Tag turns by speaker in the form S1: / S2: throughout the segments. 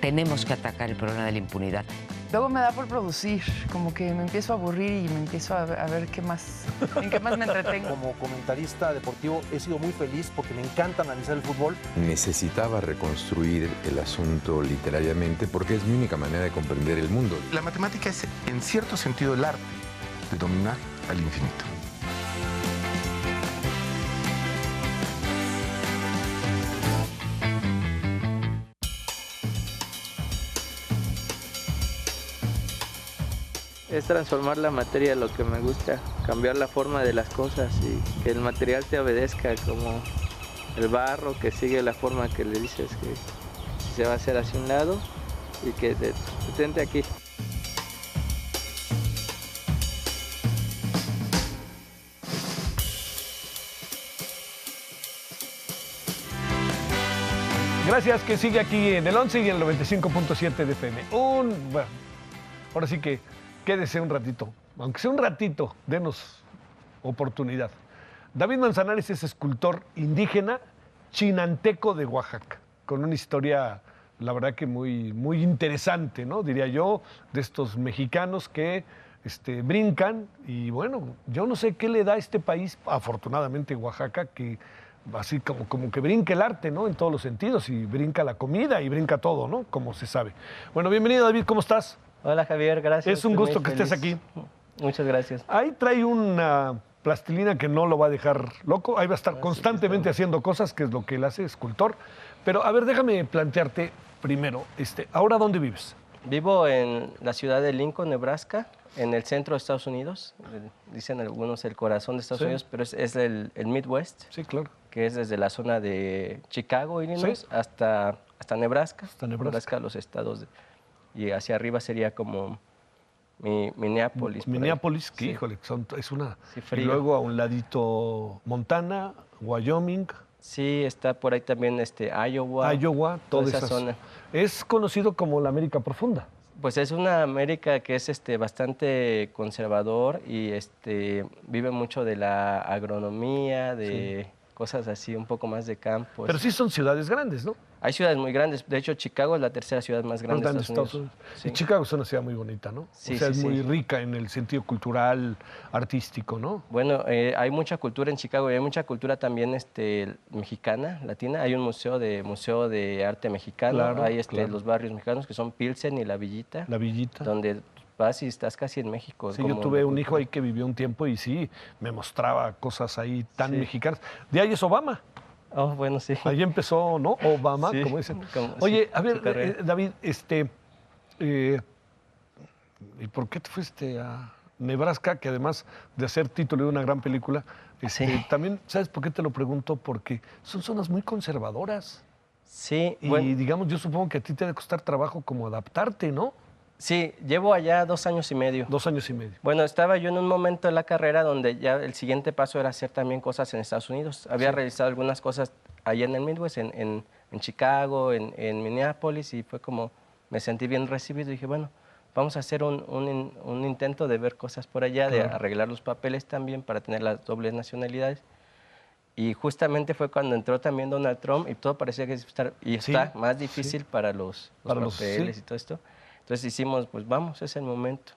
S1: tenemos que atacar el problema de la impunidad.
S2: Luego me da por producir, como que me empiezo a aburrir y me empiezo a ver qué más, en qué más me entretengo.
S3: Como comentarista deportivo he sido muy feliz porque me encanta analizar el fútbol.
S4: Necesitaba reconstruir el asunto literariamente porque es mi única manera de comprender el mundo.
S5: La matemática es, en cierto sentido, el arte de dominar al infinito.
S6: Es transformar la materia lo que me gusta, cambiar la forma de las cosas y que el material te obedezca, como el barro que sigue la forma que le dices que se va a hacer hacia un lado y que te detente aquí.
S7: Gracias, que sigue aquí en el 11 y en el 95.7 de FM. Bueno, ahora sí que quédese un ratito, aunque sea un ratito, denos oportunidad. David Manzanares es escultor indígena chinanteco de Oaxaca, con una historia, la verdad que muy interesante, ¿no? Diría yo, de estos mexicanos que brincan y bueno, yo no sé qué le da a este país, afortunadamente Oaxaca, que así como que brinca el arte, ¿no? En todos los sentidos, y brinca la comida y brinca todo, ¿no? Como se sabe. Bueno, bienvenido David, ¿cómo estás?
S6: Hola Javier, gracias.
S7: Es un gusto que estés aquí.
S6: Muchas gracias.
S7: Ahí trae una plastilina que no lo va a dejar loco. Ahí va a estar constantemente haciendo cosas, que es lo que él hace, escultor. Pero a ver, déjame plantearte primero, ¿ahora dónde vives?
S6: Vivo en la ciudad de Lincoln, Nebraska, en el centro de Estados Unidos. Dicen algunos el corazón de Estados Unidos, pero es el Midwest.
S7: Sí, claro.
S6: Que es desde la zona de Chicago, Illinois, hasta Nebraska.
S7: Hasta Nebraska.
S6: Los estados y hacia arriba sería como Minneapolis.
S7: Minneapolis, que híjole, es una...
S6: Sí, frío.
S7: Y luego a un ladito Montana, Wyoming.
S6: Sí, está por ahí también
S7: Iowa, toda esa zona. Es conocido como la América Profunda.
S6: Pues es una América que es bastante conservador y vive mucho de la agronomía, de cosas así, un poco más de campo.
S7: Pero sí son ciudades grandes, ¿no?
S6: Hay ciudades muy grandes. De hecho, Chicago es la tercera ciudad más grande de Estados Unidos.
S7: Sí. Y Chicago es una ciudad muy bonita, ¿no?
S6: Sí,
S7: o sea, es muy rica en el sentido cultural, artístico, ¿no?
S6: Bueno, hay mucha cultura en Chicago y hay mucha cultura también mexicana, latina. Hay un museo de arte mexicano.
S7: Claro,
S6: hay
S7: claro.
S6: Los barrios mexicanos que son Pilsen y La Villita.
S7: La Villita.
S6: Donde vas y estás casi en México.
S7: Sí, yo tuve un hijo ahí que vivió un tiempo y sí, me mostraba cosas ahí tan mexicanas. De ahí es Obama.
S6: Oh, bueno, sí.
S7: Ahí empezó, ¿no? Obama,
S6: sí,
S7: como dicen. Oye, a ver, David, ¿y por qué te fuiste a Nebraska? Que además de hacer título de una gran película, también, ¿sabes por qué te lo pregunto? Porque son zonas muy conservadoras.
S6: Sí.
S7: Y digamos, yo supongo que a ti te debe costar trabajo como adaptarte, ¿no?
S6: Sí, llevo allá 2 años y medio.
S7: 2 años y medio.
S6: Bueno, estaba yo en un momento de la carrera donde ya el siguiente paso era hacer también cosas en Estados Unidos. Había realizado algunas cosas allá en el Midwest, en Chicago, en Minneapolis, y fue como, me sentí bien recibido y dije, bueno, vamos a hacer un intento de ver cosas por allá, de arreglar los papeles también para tener las dobles nacionalidades. Y justamente fue cuando entró también Donald Trump y todo parecía que está más difícil para los papeles y todo esto. Entonces hicimos, pues vamos, es el momento.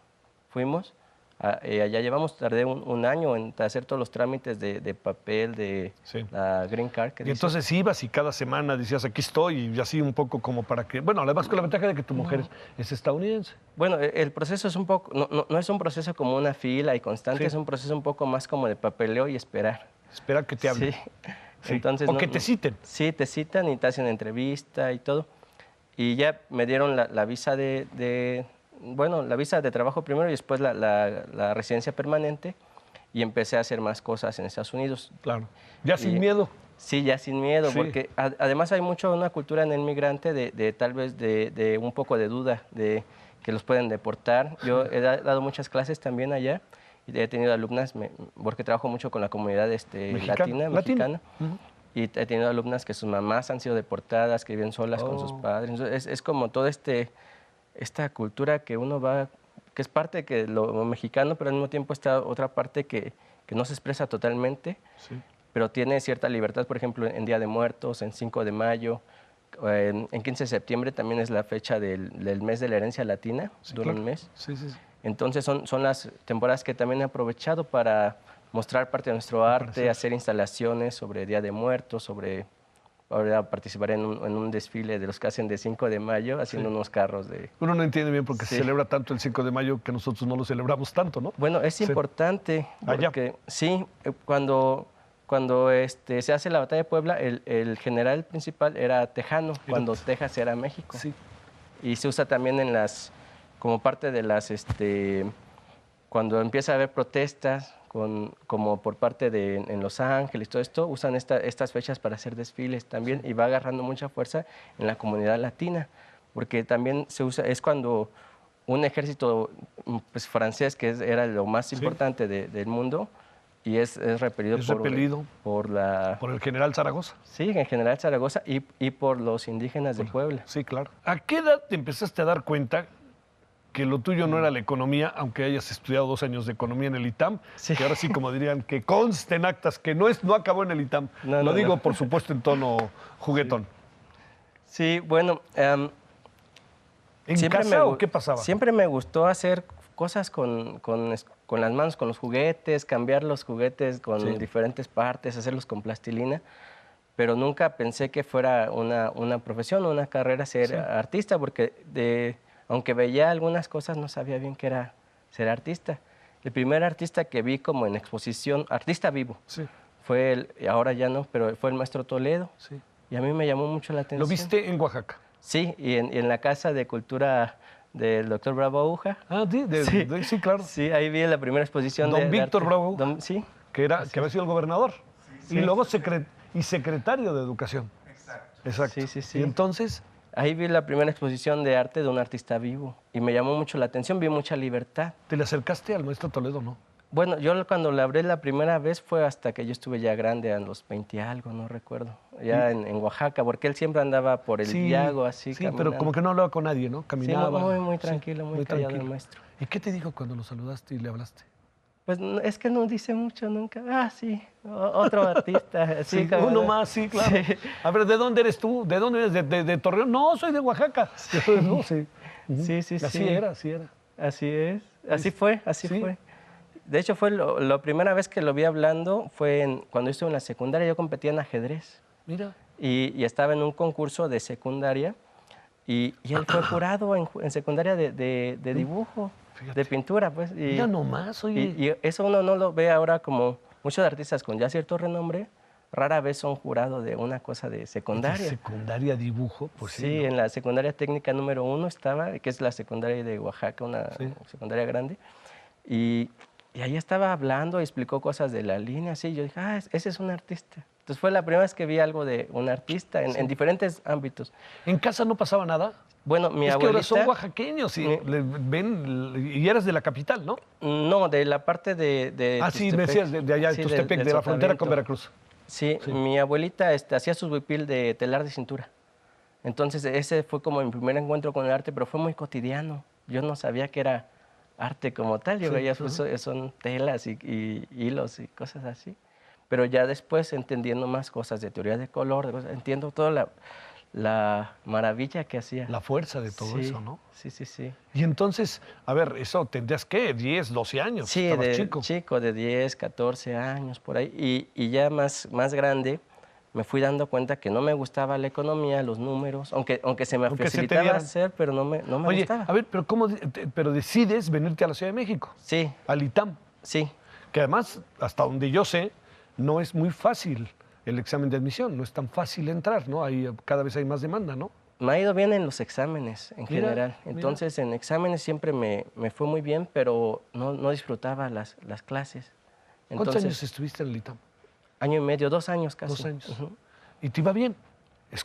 S6: Fuimos, allá tardé un año en hacer todos los trámites de papel, de la Green Card.
S7: Y entonces ibas y cada semana decías, aquí estoy, y así un poco como para que... Bueno, además con la ventaja de que tu mujer es estadounidense.
S6: Bueno, el proceso es un poco, no es un proceso como una fila y constante, es un proceso un poco más como de papeleo y esperar.
S7: Esperar que te hablen.
S6: Sí. Entonces,
S7: o que te citen.
S6: Sí, te citan y te hacen entrevista y todo. Y ya me dieron la visa la visa de trabajo primero y después la residencia permanente y empecé a hacer más cosas en Estados Unidos.
S7: Claro. ¿Ya sin miedo?
S6: Sí, ya sin miedo, porque además hay una cultura en el migrante de tal vez de un poco de duda, de que los pueden deportar. Yo he dado muchas clases también allá y he tenido alumnas, porque trabajo mucho con la comunidad mexicana. Y he tenido alumnas que sus mamás han sido deportadas, que viven solas con sus padres. Entonces, es como toda esta cultura que uno va, que es parte de lo mexicano, pero al mismo tiempo está otra parte que no se expresa totalmente, pero tiene cierta libertad, por ejemplo, en Día de Muertos, en 5 de mayo. en 15 de septiembre también es la fecha del mes de la herencia latina,
S7: Sí,
S6: dura
S7: claro.
S6: un mes.
S7: Sí, sí, sí.
S6: Entonces son las temporadas que también he aprovechado para mostrar parte de nuestro arte,
S7: parece.
S6: hacer instalaciones sobre Día de Muertos, ahora participaré en un desfile de los que hacen de 5 de mayo, haciendo unos carros de...
S7: Uno no entiende bien por qué se
S6: Sí.
S7: celebra tanto el 5 de mayo que nosotros no lo celebramos tanto, ¿no?
S6: Bueno, es
S7: Sí.
S6: importante
S7: Allá.
S6: porque sí, cuando se hace la batalla de Puebla, el general principal era tejano, cuando Texas era México.
S7: Sí.
S6: Y se usa también como parte de las, cuando empieza a haber protestas, como por parte en Los Ángeles, todo esto, usan estas fechas para hacer desfiles también y va agarrando mucha fuerza en la comunidad latina, porque también se usa, es cuando un ejército pues, francés, que era lo más importante del mundo, y es repelido, por
S7: el general Zaragoza.
S6: Sí, en general Zaragoza y por los indígenas de Puebla.
S7: Sí, claro. ¿A qué edad te empezaste a dar cuenta que lo tuyo no era la economía, aunque hayas estudiado 2 años de economía en el ITAM?
S6: Sí.
S7: Que ahora sí, como dirían, que conste en actas que no acabó en el ITAM. Lo digo, por supuesto, en tono juguetón.
S6: Sí, bueno...
S7: ¿En casa o qué pasaba?
S6: Siempre me gustó hacer cosas con las manos, con los juguetes, cambiar los juguetes con diferentes partes, hacerlos con plastilina, pero nunca pensé que fuera una profesión o una carrera ser artista, porque aunque veía algunas cosas, no sabía bien qué era ser artista. El primer artista que vi como en exposición, artista vivo, fue ahora ya no, pero fue el maestro Toledo, y a mí me llamó mucho la atención.
S7: ¿Lo viste en Oaxaca?
S6: Sí, y en la Casa de Cultura del doctor Bravo Aguja.
S7: Ah, sí, claro.
S6: Sí, ahí vi la primera exposición
S7: Don
S6: de
S7: Víctor
S6: arte.
S7: Bravo,
S6: Sí.
S7: que había sido el gobernador. Y luego secretario de Educación. Exacto.
S6: Sí.
S7: Y entonces...
S6: Ahí vi la primera exposición de arte de un artista vivo y me llamó mucho la atención, vi mucha libertad.
S7: ¿Te le acercaste al maestro Toledo, no?
S6: Bueno, yo cuando le abrí la primera vez fue hasta que yo estuve ya grande, a los 20 algo, no recuerdo, ya en Oaxaca, porque él siempre andaba por el Villago así caminando.
S7: Pero como que no hablaba con nadie, ¿no? Caminaba.
S6: Sí, muy tranquilo, muy callado el maestro.
S7: ¿Y qué te dijo cuando lo saludaste y le hablaste?
S6: Pues es que no dice mucho nunca. Ah, sí, otro artista.
S7: Sí, uno más, sí, claro. Sí. A ver, ¿de dónde eres tú? ¿De dónde eres? ¿De Torreón? No, soy de Oaxaca. Sí. No, sí.
S6: Sí.
S7: Así era.
S6: Así es. Así fue. De hecho, fue la primera vez que lo vi hablando fue cuando yo estuve en la secundaria. Yo competía en ajedrez.
S7: Mira.
S6: Y estaba en un concurso de secundaria y él fue jurado en secundaria de dibujo. Fíjate. De pintura, pues.
S7: Mira nomás, oye.
S6: Y eso uno no lo ve ahora como muchos artistas con ya cierto renombre, rara vez son jurados de una cosa de secundaria.
S7: ¿De secundaria dibujo? Pues
S6: sí,
S7: ¿no?
S6: En la secundaria técnica número 1 estaba, que es la secundaria de Oaxaca, una secundaria grande. Y ahí estaba hablando y explicó cosas de la línea, así. Yo dije, ese es un artista. Entonces fue la primera vez que vi algo de un artista en diferentes ámbitos.
S7: ¿En casa no pasaba nada?
S6: Bueno, mi abuelita...
S7: Es que ahora son oaxaqueños y y eras de la capital, ¿no?
S6: No, de la parte de
S7: sí, me decías de allá, de Tustepec, de la frontera con Veracruz.
S6: Sí, mi abuelita hacía su huipil de telar de cintura. Entonces ese fue como mi primer encuentro con el arte, pero fue muy cotidiano. Yo no sabía que era arte como tal. Yo veía son telas y hilos y cosas así. Pero ya después, entendiendo más cosas de teoría de color, entiendo toda la maravilla que hacía.
S7: La fuerza de todo eso, ¿no?
S6: Sí.
S7: Y entonces, a ver, eso tendrías, ¿qué? 10, 12 años.
S6: Sí, chico, de 10, 14 años, por ahí. Y ya más grande, me fui dando cuenta que no me gustaba la economía, los números, aunque se me facilitaba hacer, pero no me gustaba.
S7: A ver, pero decides venirte a la Ciudad de México.
S6: Sí.
S7: Al ITAM.
S6: Sí.
S7: Que además, hasta donde yo sé, no es muy fácil el examen de admisión, no es tan fácil entrar, ¿no? Cada vez hay más demanda, ¿no?
S6: Me ha ido bien en los exámenes en general. Entonces, en exámenes siempre me fue muy bien, pero no disfrutaba las clases.
S7: ¿Cuántos años estuviste en el ITAM?
S6: Año y medio, 2 años casi.
S7: 2 años. ¿Y te iba bien?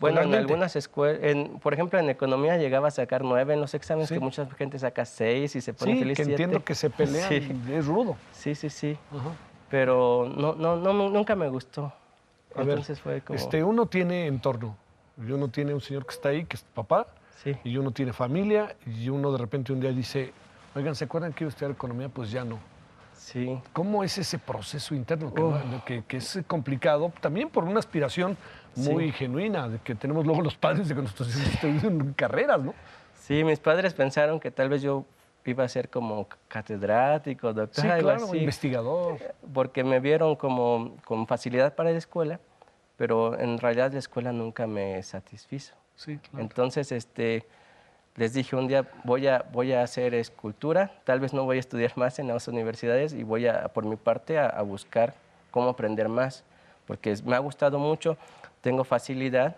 S6: Bueno, en algunas escuelas, por ejemplo, en economía llegaba a sacar 9 en los exámenes, que mucha gente saca 6 y se pone feliz 7.
S7: Sí, que entiendo que se pelean, es rudo.
S6: Sí.
S7: Ajá.
S6: Pero nunca me gustó.
S7: Entonces fue como... uno tiene entorno, y uno tiene un señor que está ahí, que es papá, y uno tiene familia, y uno de repente un día dice, oigan, ¿se acuerdan que iba a estudiar economía? Pues ya no.
S6: Sí.
S7: ¿Cómo es ese proceso interno que es complicado? También por una aspiración muy genuina de que tenemos luego los padres de que nuestros hijos estudien carreras, ¿no?
S6: Sí, mis padres pensaron que tal vez yo iba a ser como catedrático, doctor,
S7: Sí,
S6: algo
S7: claro,
S6: así,
S7: investigador.
S6: porque me vieron como con facilidad para la escuela, pero en realidad la escuela nunca me satisfizo.
S7: Sí, claro.
S6: Entonces, les dije un día, voy a hacer escultura, tal vez no voy a estudiar más en las universidades y voy a, por mi parte, a buscar cómo aprender más, porque me ha gustado mucho, tengo facilidad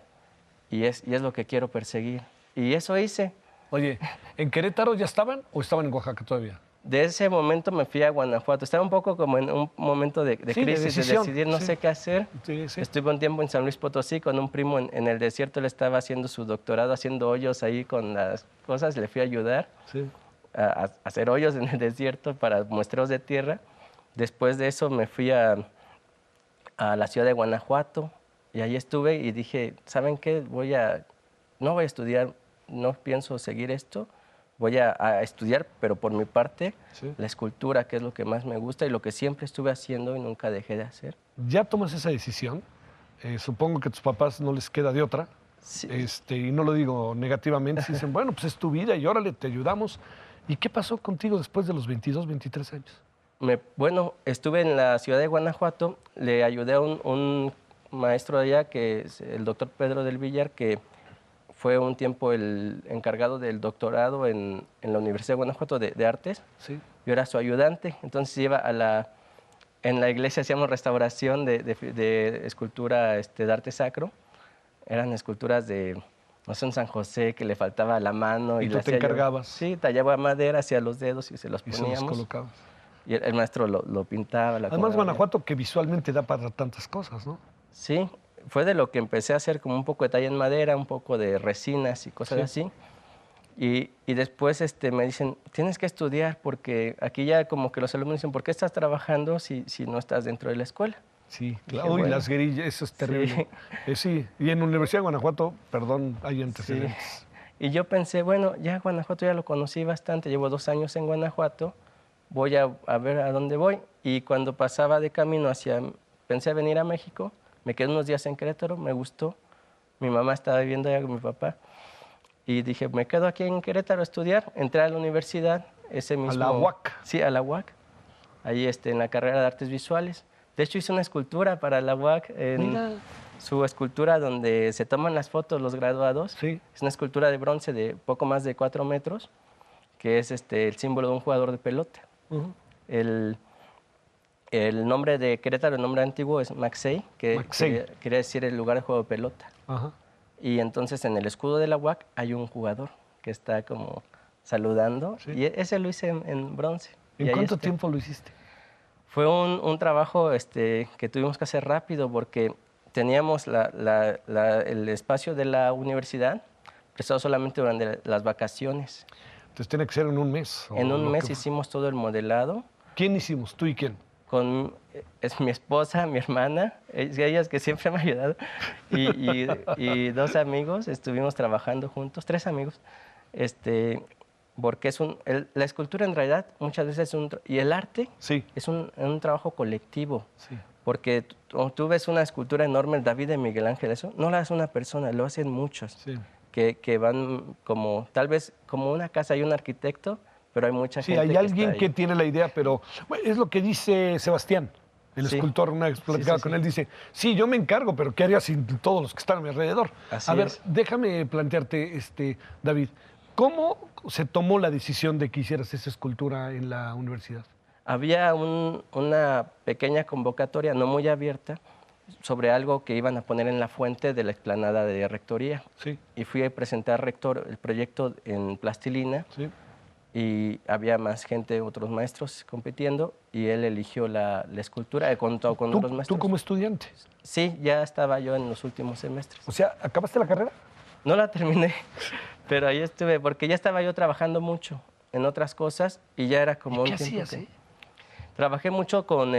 S6: y es lo que quiero perseguir. Y eso hice.
S7: Oye, ¿en Querétaro ya estaban o estaban en Oaxaca todavía?
S6: De ese momento me fui a Guanajuato. Estaba un poco como en un momento de
S7: Sí, de
S6: crisis, de
S7: decisión,
S6: decidir no
S7: sí.
S6: sé qué hacer.
S7: Sí, sí.
S6: Estuve un tiempo en San Luis Potosí con un primo en el desierto. Él estaba haciendo su doctorado, haciendo hoyos ahí con las cosas. Le fui a ayudar
S7: Sí.
S6: a hacer hoyos en el desierto para muestreos de tierra. Después de eso me fui a la ciudad de Guanajuato y ahí estuve y dije, ¿saben qué? No voy a estudiar, no pienso seguir esto. Voy a estudiar, pero por mi parte,
S7: Sí.
S6: la escultura, que es lo que más me gusta y lo que siempre estuve haciendo y nunca dejé de hacer.
S7: Ya tomas esa decisión. Supongo que a tus papás no les queda de otra.
S6: Sí.
S7: Y no lo digo negativamente. Si dicen, bueno, pues es tu vida y órale, te ayudamos. ¿Y qué pasó contigo después de los 22, 23 años?
S6: Bueno, estuve en la ciudad de Guanajuato, le ayudé a un maestro de allá, que es el doctor Pedro del Villar, que fue un tiempo el encargado del doctorado en la Universidad de Guanajuato de Artes.
S7: Sí.
S6: Yo era su ayudante, entonces iba en la iglesia hacíamos restauración de escultura de arte sacro. Eran esculturas de, no sé, un San José que le faltaba la mano.
S7: ¿Y
S6: le
S7: tú te
S6: hacía yo.
S7: encargabas?
S6: Sí, tallaba madera hacia los dedos y se los
S7: Y
S6: poníamos.
S7: se los colocabas.
S6: Y el maestro lo pintaba.
S7: Además,
S6: acomodaba.
S7: Guanajuato que visualmente da para tantas cosas, ¿no?
S6: Sí, fue de lo que empecé a hacer como un poco de talla en madera, un poco de resinas y cosas así. Y después me dicen, tienes que estudiar porque aquí ya como que los alumnos dicen, ¿por qué estás trabajando si no estás dentro de la escuela?
S7: Sí,
S6: Dije,
S7: claro. Uy,
S6: bueno.
S7: las guerillas, eso es terrible. Sí, y en la Universidad de Guanajuato, perdón, hay antecedentes.
S6: Sí. Y yo pensé, bueno, ya Guanajuato ya lo conocí bastante, llevo 2 años en Guanajuato, voy a ver a dónde voy. Y cuando pasaba de camino pensé venir a México, me quedé unos días en Querétaro, me gustó. Mi mamá estaba viviendo allá con mi papá. Y dije, me quedo aquí en Querétaro a estudiar. Entré a la universidad ese mismo...
S7: ¿A la UAC?
S6: Sí, a la UAC. Ahí en la carrera de Artes Visuales. De hecho, hice una escultura para la UAC.
S7: Mira.
S6: Su escultura donde se toman las fotos los graduados.
S7: Sí.
S6: Es una escultura de bronce de poco más de 4 metros, que es el símbolo de un jugador de pelota.
S7: Ujú.
S6: El nombre de Querétaro, el nombre antiguo es Maxey, que
S7: Maxey.
S6: quería decir el lugar de juego de pelota.
S7: Ajá.
S6: Y entonces en el escudo de la UAC hay un jugador que está como saludando.
S7: Sí.
S6: Y ese lo hice en bronce.
S7: ¿En
S6: Y ahí
S7: cuánto tiempo lo hiciste?
S6: Fue un trabajo que tuvimos que hacer rápido porque teníamos el espacio de la universidad prestado solamente durante las vacaciones.
S7: Entonces tiene que ser en un mes. o
S6: En un
S7: lo
S6: mes
S7: que-
S6: hicimos todo el modelado.
S7: ¿Quién hicimos? ¿Tú y quién?
S6: Es mi esposa, mi hermana, ellas que siempre me han ayudado, y 2 amigos, estuvimos trabajando juntos, 3 amigos, porque la escultura en realidad muchas veces y el arte
S7: Sí.
S6: es un trabajo colectivo,
S7: Sí.
S6: porque tú ves una escultura enorme, David de Miguel Ángel, eso no la hace una persona, lo hacen muchos,
S7: Sí.
S6: que van tal vez como una casa, hay un arquitecto, pero hay mucha
S7: Sí,
S6: gente
S7: hay
S6: que
S7: alguien
S6: está
S7: que
S6: ahí.
S7: tiene la idea, pero bueno, es lo que dice Sebastián, el
S6: Sí.
S7: escultor. Una vez platicaba
S6: sí,
S7: con
S6: sí.
S7: él, dice, sí, yo me encargo, pero ¿qué haría sin todos los que están a mi alrededor?
S6: Así
S7: a ver,
S6: es.
S7: déjame plantearte, David, ¿cómo se tomó la decisión de que hicieras esa escultura en la universidad?
S6: Había una pequeña convocatoria, no muy abierta, sobre algo que iban a poner en la fuente de la explanada de Rectoría.
S7: Sí,
S6: Y fui a presentar al rector el proyecto en plastilina
S7: sí.
S6: y había más gente, otros maestros compitiendo, y él eligió la escultura, he contado con otros
S7: ¿Tú
S6: maestros.
S7: como estudiante?
S6: Sí, ya estaba yo en los últimos semestres.
S7: O sea, ¿acabaste la carrera?
S6: No la terminé, pero ahí estuve, porque ya estaba yo trabajando mucho en otras cosas y ya era como
S7: ¿Qué
S6: un tiempo
S7: hacías,
S6: que... Trabajé mucho con,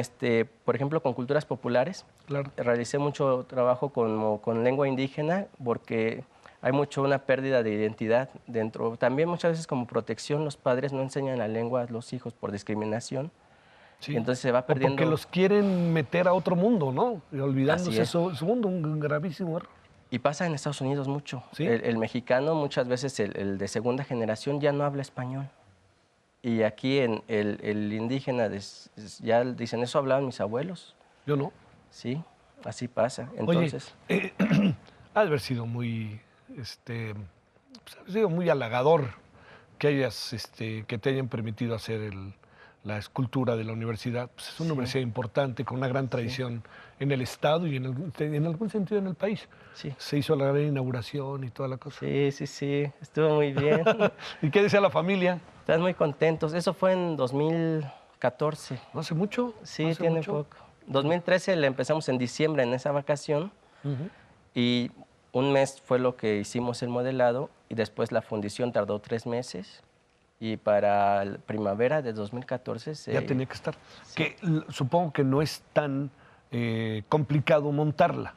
S6: por ejemplo, con culturas populares.
S7: Claro.
S6: Realicé mucho trabajo con lengua indígena porque hay mucho una pérdida de identidad dentro. También muchas veces como protección los padres no enseñan la lengua a los hijos por discriminación.
S7: Sí.
S6: Y entonces se va
S7: O
S6: perdiendo.
S7: porque los quieren meter a otro mundo, ¿no? Y olvidándose
S6: Así es.
S7: su mundo, un gravísimo error.
S6: Y pasa en Estados Unidos mucho.
S7: ¿Sí?
S6: El mexicano, muchas veces el de segunda generación ya no habla español. Y aquí el indígena, ya dicen, eso hablaban mis abuelos.
S7: Yo no.
S6: Sí, así pasa.
S7: Oye,
S6: Entonces,
S7: ha de haber sido muy, pues, ha sido muy halagador que que te hayan permitido hacer la escultura de la universidad. Pues es una universidad importante, con una gran tradición en el estado y en algún sentido en el país.
S6: sí.
S7: Se hizo la gran inauguración y toda la cosa.
S6: Sí, sí, sí, estuvo muy bien.
S7: ¿Y qué decía la familia?
S6: Están muy contentos. Eso fue en 2014.
S7: ¿No hace mucho?
S6: Sí,
S7: ¿No hace
S6: tiene
S7: mucho?
S6: poco. 2013 le empezamos en diciembre en esa vacación
S7: Ujú.
S6: y un mes fue lo que hicimos el modelado y después la fundición tardó 3 meses y para la primavera de 2014
S7: Ya tenía que estar. Que supongo que no es tan complicado montarla.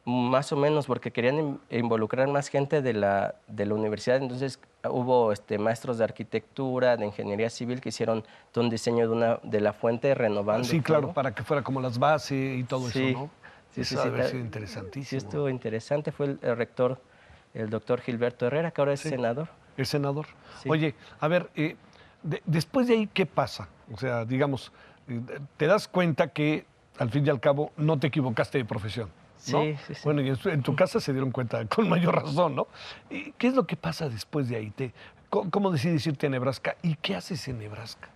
S6: Más o menos, porque querían involucrar más gente de la universidad, entonces hubo maestros de arquitectura, de ingeniería civil que hicieron todo un diseño de la fuente renovando.
S7: Sí, claro,
S6: todo.
S7: para que fuera como las bases y todo
S6: Sí,
S7: eso, ¿no?
S6: sí,
S7: Eso
S6: sí,
S7: ha de
S6: sí,
S7: haber
S6: ta-
S7: sido interesantísimo.
S6: Sí, estuvo interesante. Fue el rector, el doctor Gilberto Herrera, que ahora es senador.
S7: El senador.
S6: Sí.
S7: Oye, a ver, después de ahí, ¿qué pasa? O sea, digamos, te das cuenta que al fin y al cabo no te equivocaste de profesión, ¿no?
S6: Sí, sí, sí.
S7: Bueno, y en tu casa se dieron cuenta con mayor razón, ¿no? ¿Y qué es lo que pasa después de ahí? ¿Cómo decides irte a Nebraska? ¿Y qué haces en Nebraska?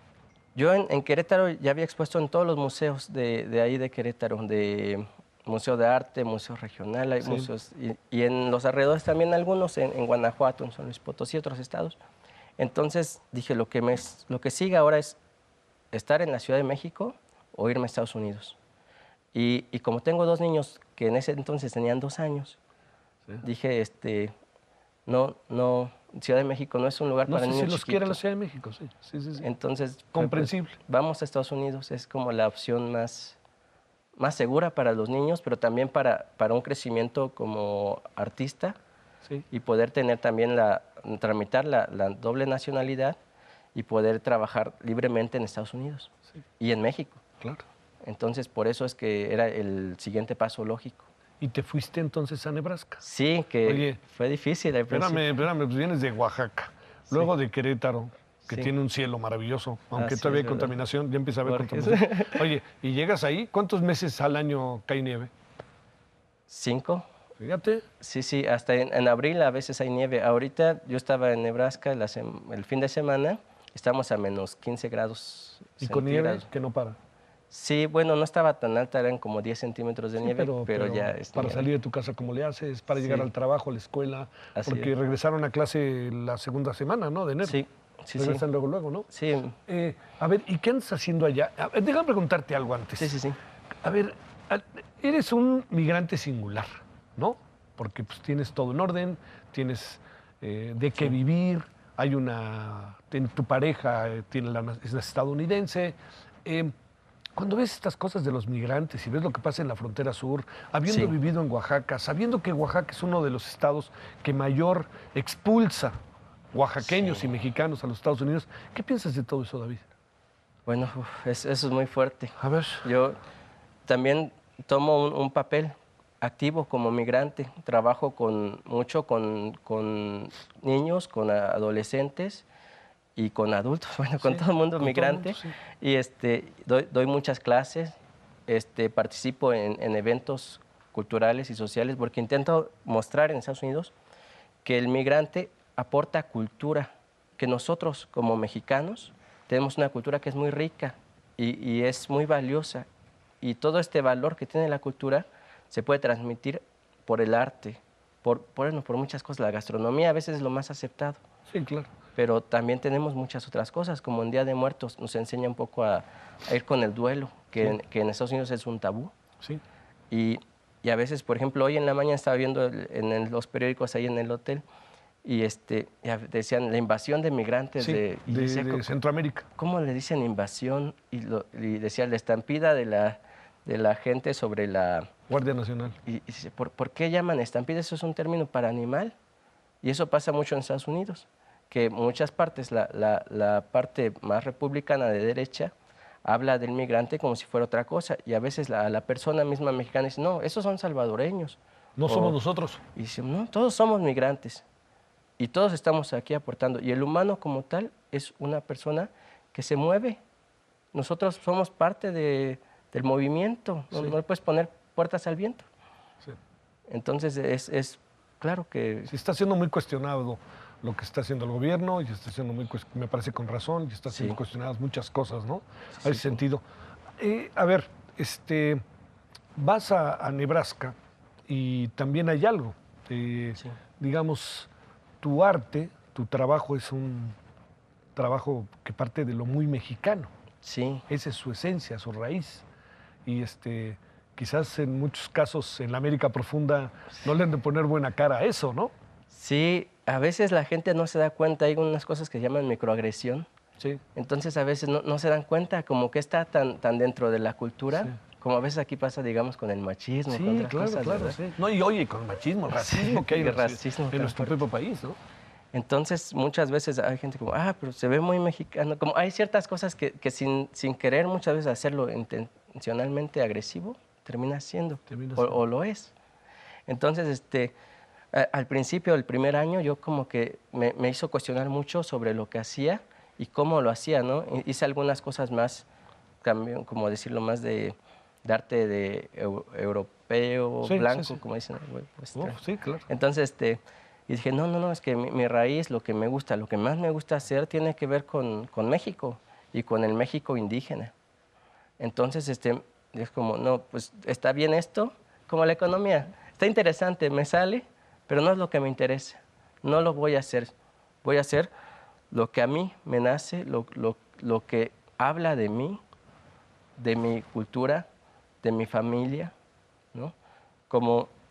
S6: Yo en Querétaro ya había expuesto en todos los museos de ahí de Querétaro, de Museo de Arte, Museo Regional, hay
S7: Sí.
S6: museos, y en los alrededores también algunos, en Guanajuato, en San Luis Potosí y otros estados. Entonces dije, lo que sigue ahora es estar en la Ciudad de México o irme a Estados Unidos. Y como tengo 2 niños que en ese entonces tenían 2 años, dije, no, Ciudad de México no es un lugar
S7: No
S6: para
S7: sé si
S6: niños
S7: los quiere la
S6: chiquitos.
S7: Ciudad de México, sí. Sí, sí, sí.
S6: Entonces,
S7: Comprensible.
S6: pues, vamos a Estados Unidos, es como la opción más segura para los niños, pero también para un crecimiento como artista
S7: Sí.
S6: y poder tener también tramitar la doble nacionalidad y poder trabajar libremente en Estados Unidos
S7: Sí.
S6: y en México.
S7: Claro.
S6: Entonces, por eso es que era el siguiente paso lógico.
S7: ¿Y te fuiste entonces a Nebraska?
S6: Sí, que
S7: Oye,
S6: fue difícil al principio.
S7: Espérame, pues vienes de Oaxaca, luego de Querétaro, que
S6: Sí.
S7: tiene un cielo maravilloso, aunque
S6: Así
S7: todavía
S6: es,
S7: hay
S6: ¿verdad?
S7: contaminación, ya empieza a haber
S6: Porque-
S7: contaminación. Oye, y llegas ahí, ¿cuántos meses al año cae nieve?
S6: 5.
S7: Fíjate,
S6: Sí, sí, hasta en abril a veces hay nieve. Ahorita yo estaba en Nebraska el fin de semana, estamos a menos 15 grados
S7: y con nieve
S6: centígrados.
S7: que no para.
S6: Sí, bueno, no estaba tan alta, eran como 10 centímetros de
S7: Sí,
S6: nieve, pero ya es
S7: para
S6: nieve.
S7: salir de tu casa, ¿cómo le haces? Para llegar
S6: Sí.
S7: al trabajo, a la escuela,
S6: Así
S7: porque
S6: es.
S7: regresaron a clase la segunda semana, ¿no? De enero.
S6: Sí, sí, sí.
S7: Regresan luego, ¿no?
S6: Sí,
S7: A ver, ¿y qué andas haciendo allá? A ver, déjame preguntarte algo antes.
S6: sí, sí, sí.
S7: A ver, eres un migrante singular, ¿no? Porque pues, tienes todo en orden, tienes de qué vivir, tu pareja es estadounidense. Cuando ves estas cosas de los migrantes y ves lo que pasa en la frontera sur, habiendo
S6: Sí.
S7: vivido en Oaxaca, sabiendo que Oaxaca es uno de los estados que mayor expulsa oaxaqueños y mexicanos a los Estados Unidos, ¿qué piensas de todo eso, David?
S6: Bueno, eso es muy fuerte.
S7: A ver.
S6: Yo también tomo un papel activo como migrante. Trabajo mucho con niños, con adolescentes y con adultos, bueno, con
S7: Sí,
S6: todo el mundo
S7: con todo el
S6: migrante.
S7: mundo, sí.
S6: Y doy muchas clases, participo en eventos culturales y sociales porque intento mostrar en Estados Unidos que el migrante aporta cultura, que nosotros como mexicanos tenemos una cultura que es muy rica y es muy valiosa. Y todo este valor que tiene la cultura se puede transmitir por el arte, por muchas cosas. La gastronomía a veces es lo más aceptado,
S7: Sí, claro.
S6: pero también tenemos muchas otras cosas, como en Día de Muertos nos enseña un poco a ir con el duelo, que en Estados Unidos es un tabú.
S7: Sí.
S6: Y a veces, por ejemplo, hoy en la mañana estaba viendo los periódicos ahí en el hotel y ya decían la invasión de migrantes
S7: Sí,
S6: y
S7: de
S6: decía,
S7: Centroamérica.
S6: ¿cómo le dicen invasión? Y decía la estampida de la gente sobre la...
S7: Guardia Nacional.
S6: Y dice, ¿por qué llaman estampida? Eso es un término para animal. Y eso pasa mucho en Estados Unidos, que muchas partes, la parte más republicana de derecha, habla del migrante como si fuera otra cosa. Y a veces la persona misma mexicana dice, no, esos son salvadoreños.
S7: No somos nosotros.
S6: Y dice, no, todos somos migrantes. Y todos estamos aquí aportando. Y el humano como tal es una persona que se mueve. Nosotros somos parte del movimiento. No, no le puedes poner puertas al viento.
S7: Sí.
S6: Entonces es claro que...
S7: Sí, está siendo muy cuestionado lo que está haciendo el gobierno, y está siendo muy, me parece con razón, y está siendo
S6: Sí.
S7: cuestionadas muchas cosas, ¿no?
S6: Sí,
S7: A ese sentido. A ver, vas a Nebraska y también hay algo.
S6: Sí.
S7: Digamos, tu arte, tu trabajo es un trabajo que parte de lo muy mexicano.
S6: Sí.
S7: Esa es su esencia, su raíz. Y quizás en muchos casos en la América profunda no le han de poner buena cara a eso, ¿no?
S6: Sí, a veces la gente no se da cuenta, hay unas cosas que se llaman microagresión.
S7: Sí.
S6: Entonces a veces no se dan cuenta como que está tan dentro de la cultura,
S7: Sí.
S6: como a veces aquí pasa, digamos, con el machismo, con
S7: Sí,
S6: otras
S7: claro,
S6: cosas,
S7: claro.
S6: ¿verdad?
S7: Sí. No, y oye, con el machismo, el racismo que hay
S6: el
S7: en
S6: racismo tan
S7: nuestro
S6: fuerte.
S7: propio país, ¿no?
S6: Entonces muchas veces hay gente como, pero se ve muy mexicano. Como hay ciertas cosas que sin querer muchas veces hacerlo intencionalmente agresivo, termina siendo, o lo es. Entonces, al principio, el primer año, yo como que me hizo cuestionar mucho sobre lo que hacía y cómo lo hacía, ¿no? Hice algunas cosas más, también, como decirlo, más de arte de europeo,
S7: Sí,
S6: blanco,
S7: sí, sí.
S6: como dicen.
S7: Sí, claro.
S6: Entonces, y dije, no, es que mi raíz, lo que me gusta, lo que más me gusta hacer tiene que ver con México y con el México indígena. Entonces, es como, no, pues está bien esto, como la economía. Está interesante, me sale, pero no es lo que me interesa. No lo voy a hacer. Voy a hacer lo que a mí me nace, lo que habla de mí, de mi cultura, de mi familia, ¿no?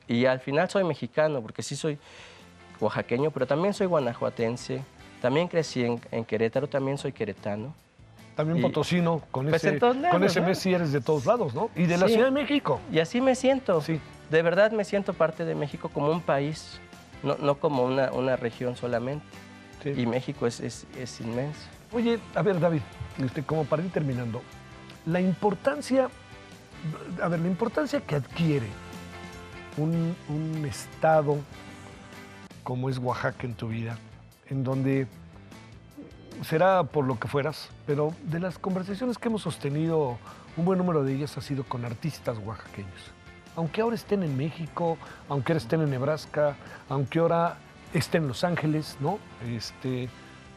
S6: Y al final soy mexicano, porque sí soy oaxaqueño, pero también soy guanajuatense. También crecí en Querétaro, también soy queretano.
S7: También potosino, con
S6: pues
S7: ese,
S6: en todos lados,
S7: con ese
S6: ¿no?
S7: mes sí eres de todos lados, ¿no? Y de la
S6: Sí.
S7: Ciudad de México.
S6: Y así me siento.
S7: Sí.
S6: De verdad me siento parte de México como un país, no como una región solamente.
S7: Sí.
S6: Y México es inmenso.
S7: Oye, a ver, David, como para ir terminando, la importancia que adquiere un estado como es Oaxaca en tu vida, en donde será por lo que fueras, pero de las conversaciones que hemos sostenido, un buen número de ellas ha sido con artistas oaxaqueños. Aunque ahora estén en México, aunque ahora estén en Nebraska, aunque ahora estén en Los Ángeles, ¿no?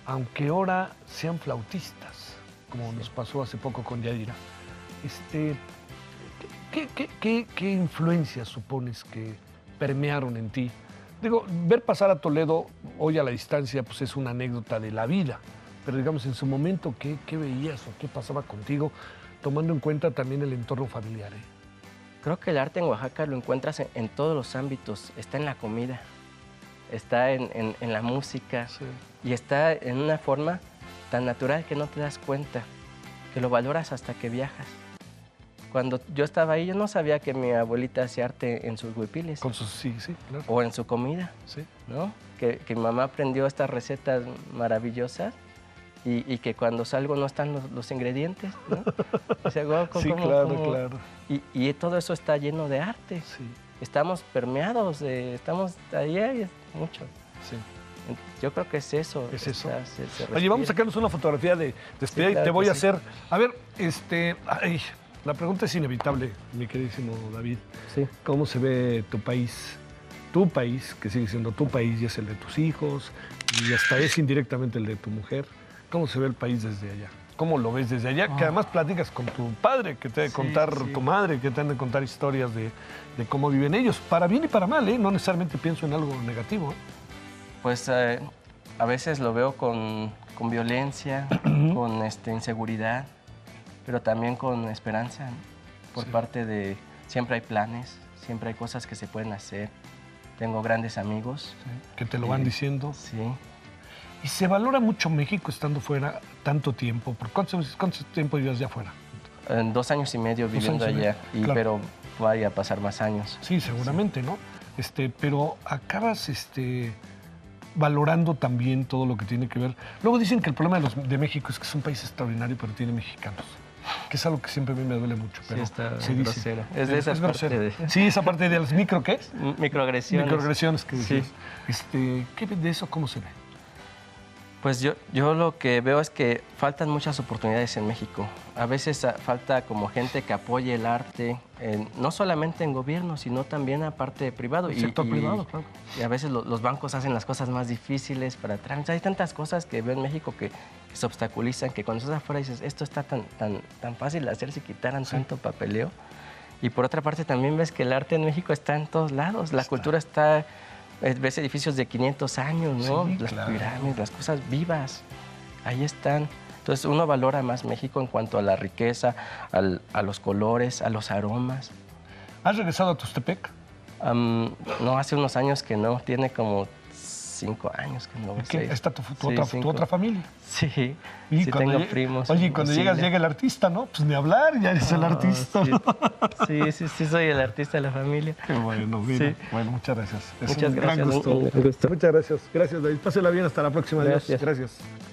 S7: Aunque ahora sean flautistas, como nos pasó hace poco con Yadira. ¿Qué influencias supones que permearon en ti? Digo, ver pasar a Toledo hoy a la distancia pues es una anécdota de la vida, pero digamos en su momento, ¿qué veías o qué pasaba contigo, tomando en cuenta también el entorno familiar?
S6: Creo que el arte en Oaxaca lo encuentras en todos los ámbitos. Está en la comida, está en la música,
S7: Sí.
S6: y está en una forma tan natural que no te das cuenta, que lo valoras hasta que viajas. Cuando yo estaba ahí, yo no sabía que mi abuelita hacía arte en sus huipiles
S7: Sí, claro.
S6: o en su comida,
S7: Sí.
S6: ¿no? Que mi mamá aprendió estas recetas maravillosas y que cuando salgo no están los ingredientes, ¿no? O sea,
S7: Sí, claro.
S6: Y todo eso está lleno de arte.
S7: Sí,
S6: Estamos permeados, estamos ahí, es mucho.
S7: sí.
S6: Yo creo que es eso.
S7: Es eso.
S6: Se
S7: Oye, vamos a
S6: respira.
S7: sacarnos una fotografía de despedida
S6: Sí, claro
S7: y te voy
S6: que
S7: a
S6: sí.
S7: hacer... A ver, la pregunta es inevitable, mi queridísimo David.
S6: Sí.
S7: ¿Cómo se ve tu país? Tu país, que sigue siendo tu país y es el de tus hijos y hasta es indirectamente el de tu mujer. ¿Cómo se ve el país desde allá? ¿Cómo lo ves desde allá? Que además platicas con tu padre, que te ha de contar tu madre, que te han de contar historias de cómo viven ellos. Para bien y para mal, ¿eh? No necesariamente pienso en algo negativo, ¿eh?
S6: Pues a veces lo veo con violencia, con inseguridad, pero también con esperanza, ¿no? Por parte de... Siempre hay planes, siempre hay cosas que se pueden hacer. Tengo grandes amigos.
S7: Que te lo van diciendo.
S6: Sí.
S7: Y se valora mucho México estando fuera tanto tiempo. ¿Por cuánto tiempo vivías ya fuera?
S6: En 2 años y medio viviendo
S7: años y
S6: allá,
S7: medio, claro.
S6: pero vaya a pasar más años.
S7: Sí, seguramente, ¿no? Pero acabas valorando también todo lo que tiene que ver. Luego dicen que el problema de México es que es un país extraordinario, pero tiene mexicanos. que es algo que siempre a mí me duele mucho, pero
S6: Sí, está
S7: se dice.
S6: grosero. Es de esa parte
S7: grosero.
S6: de...
S7: Sí, esa parte de las micro, ¿qué es?
S6: Microagresiones.
S7: Microagresiones que
S6: Sí.
S7: decías. ¿Qué de eso cómo se ve?
S6: Pues yo lo que veo es que faltan muchas oportunidades en México. A veces falta como gente que apoye el arte, no solamente en gobierno, sino también aparte privado.
S7: El sector privado, claro.
S6: Y a veces los bancos hacen las cosas más difíciles para trámites. Hay tantas cosas que veo en México que se obstaculizan, que cuando estás afuera dices, esto está tan fácil de hacer si quitaran tanto papeleo. Y por otra parte también ves que el arte en México está en todos lados. La cultura está... Ves edificios de 500 años, ¿no?
S7: Sí,
S6: Las
S7: claro.
S6: pirámides, las cosas vivas, ahí están. Entonces uno valora más México en cuanto a la riqueza, a los colores, a los aromas.
S7: ¿Has regresado a Tustepec?
S6: No, hace unos años que no, tiene como 5 años que no.
S7: ¿Qué?
S6: 6.
S7: ¿Está tu
S6: Sí,
S7: otra familia?
S6: Sí,
S7: Y
S6: sí
S7: cuando
S6: tengo
S7: llega-
S6: primos.
S7: Oye, y cuando
S6: Sí,
S7: llega el artista, ¿no? Pues ni hablar, ya eres el artista.
S6: Sí,
S7: ¿no?
S6: sí, soy el artista de la familia.
S7: Qué bueno, mira.
S6: Sí.
S7: Bueno, muchas gracias. Es
S6: Muchas
S7: un gran
S6: gracias,
S7: gusto.
S6: un gusto.
S7: Muchas gracias. Gracias, David. Pásela bien. Hasta la próxima. Adiós.
S6: Gracias.
S7: Gracias.